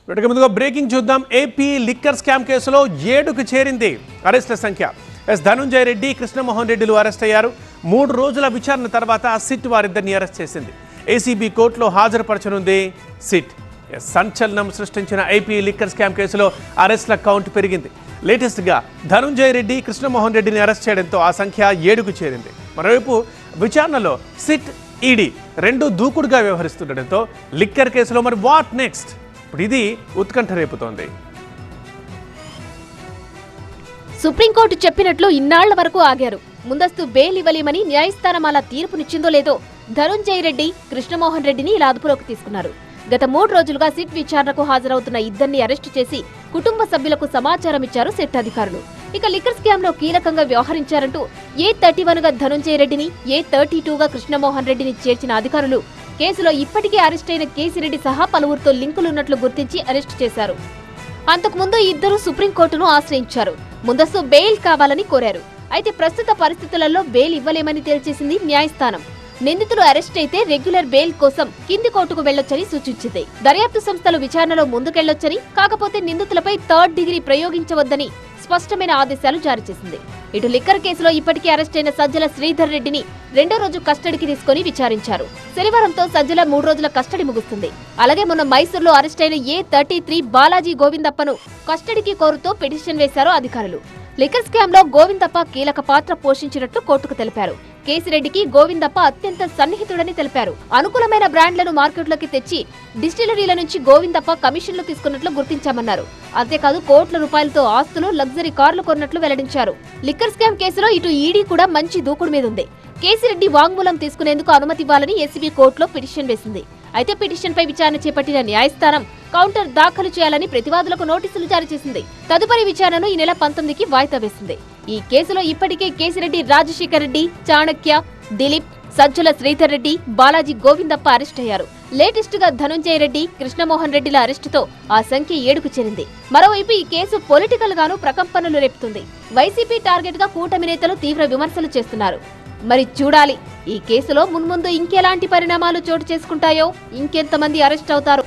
ముందుగా బ్రేకింగ్ చూద్దాం. AP liquor scam కేసులో 7కు చేరింది అరెస్టుల సంఖ్య. ధనుంజయ రెడ్డి, కృష్ణమోహన్ రెడ్డిలు అరెస్ట్ అయ్యారు. 3 రోజుల విచారణ తర్వాత సిట్ వారిద్దరిని అరెస్ట్ చేసింది. ఏసీబీ కోర్టులో హాజరుపరచనుంది సిట్. సంచలనం సృష్టించిన ఏపీ లిక్కర్ స్కామ్ కేసులో అరెస్టుల కౌంట్ పెరిగింది. లేటెస్ట్గా ధనుంజయ రెడ్డి, కృష్ణమోహన్ రెడ్డిని అరెస్ట్ చేయడంతో ఆ సంఖ్య 7కు చేరింది. మరోవైపు విచారణలో సిట్, ఈడీ రెండు దూకుడుగా వ్యవహరిస్తుండటంతో లిక్కర్ కేసులో మరి వాట్ నెక్స్ట్? ఇప్పుడు ఇది ఉత్కంఠ రేపుతోంది. సుప్రీంకోర్టు చెప్పినట్లు ఇన్నాళ్ల వరకు ఆగారు. ముందస్తు బెయిల్ ఇవ్వలేమని న్యాయస్థానం అలా తీర్పునిచ్చిందో లేదో ధనుంజయ రెడ్డి, కృష్ణమోహన్ రెడ్డిని ఇలా అదుపులోకి తీసుకున్నారు. గత 3 రోజులుగా సిట్ విచారణకు హాజరవుతున్న ఇద్దరిని అరెస్టు చేసి కుటుంబ సభ్యులకు సమాచారం ఇచ్చారు సిట్ అధికారులు. ఇక లిక్కర్ స్కామ్ లో కీలకంగా వ్యవహరించారంటూ A31గా ధనుంజయ రెడ్డిని, A32గా కృష్ణమోహన్ రెడ్డిని చేర్చిన అధికారులు కేసులో ఇప్పటికే అరెస్టైన కేసిరెడ్డి సహా పలువురితో లింకులున్నట్లు గుర్తించి అరెస్టు చేశారు. అంతకుముందు ఇద్దరు సుప్రీంకోర్టును ఆశ్రయించారు. ముందస్తు బెయిల్ కావాలని కోరారు. అయితే ప్రస్తుత పరిస్థితులలో బెయిల్ ఇవ్వలేమని తేల్చేసింది న్యాయస్థానం. నిందితులు అరెస్ట్ అయితే రెగ్యులర్ బెయిల్ కోసం కింది కోర్టుకు వెళ్లొచ్చని సూచించింది. దర్యాప్తు సంస్థలు విచారణలో ముందుకెళ్లొచ్చని, కాకపోతే నిందితులపై 3rd డిగ్రీ ప్రయోగించవద్దని స్పష్టమైన ఆదేశాలు జారీ చేసింది. ఇటు లిక్కర్ కేసులో ఇప్పటికే అరెస్టైన సజ్జల శ్రీధర్ రెడ్డిని 2వ రోజు కస్టడీకి తీసుకుని విచారించారు. శనివారంతో సజ్జల 3 రోజుల కస్టడీ ముగుస్తుంది. అలాగే మొన్న మైసూరులో అరెస్టైన A33 బాలాజీ గోవిందప్పను కస్టడీకి కోరుతూ పిటిషన్ వేశారు అధికారులు. లిక్కర్ స్కామ్ లో గోవిందప్ప కీలక పాత్ర పోషించినట్లు కోర్టుకు తెలిపారు. కేసిరెడ్డికి గోవిందప్ప అత్యంత సన్నిహితుడని తెలిపారు. అనుకూలమైన బ్రాండ్లను మార్కెట్లోకి తెచ్చి డిస్టిలరీల నుంచి గోవిందప్ప కమిషన్లు తీసుకున్నట్లు గుర్తించామన్నారు. అంతేకాదు కోట్ల రూపాయలతో ఆస్తులు, లగ్జరీ కార్లు కొన్నట్లు వెల్లడించారు. లిక్కర్ స్కామ్ కేసులో ఇటు ఈడీ కూడా మంచి దూకుడు మీద ఉంది. కేసిరెడ్డి వాంగ్మూలం తీసుకునేందుకు అనుమతి ఇవ్వాలని ఏసీబీ కోర్టులో పిటిషన్ వేసింది. అయితే పిటిషన్పై విచారణ చేపట్టిన న్యాయస్థానం కౌంటర్ దాఖలు చేయాలని ప్రతివాదులకు నోటీసులు జారీ చేసింది. తదుపరి విచారణను ఈ నెల 19కి వాయిదా వేసింది. ఈ కేసులో ఇప్పటికే కేసిరెడ్డి, రాజశేఖర్ రెడ్డి, చాణక్య, దిలీప్, సజ్జల శ్రీధర్ రెడ్డి, బాలాజీ గోవిందప్ప అరెస్ట్ అయ్యారు. లేటెస్ట్ గా ధనుంజయ రెడ్డి, కృష్ణమోహన్ రెడ్డిల అరెస్టుతో ఆ సంఖ్య 7కు చేరింది. మరోవైపు ఈ కేసు పొలిటికల్ గాను ప్రకంపనలు రేపుతుంది. వైసీపీ టార్గెట్ గా కూటమి నేతలు తీవ్ర విమర్శలు చేస్తున్నారు. మరి చూడాలి ఈ కేసులో మున్ముందు ఇంకెలాంటి పరిణామాలు చోటు చేసుకుంటాయో, ఇంకెంతమంది అరెస్ట్ అవుతారు.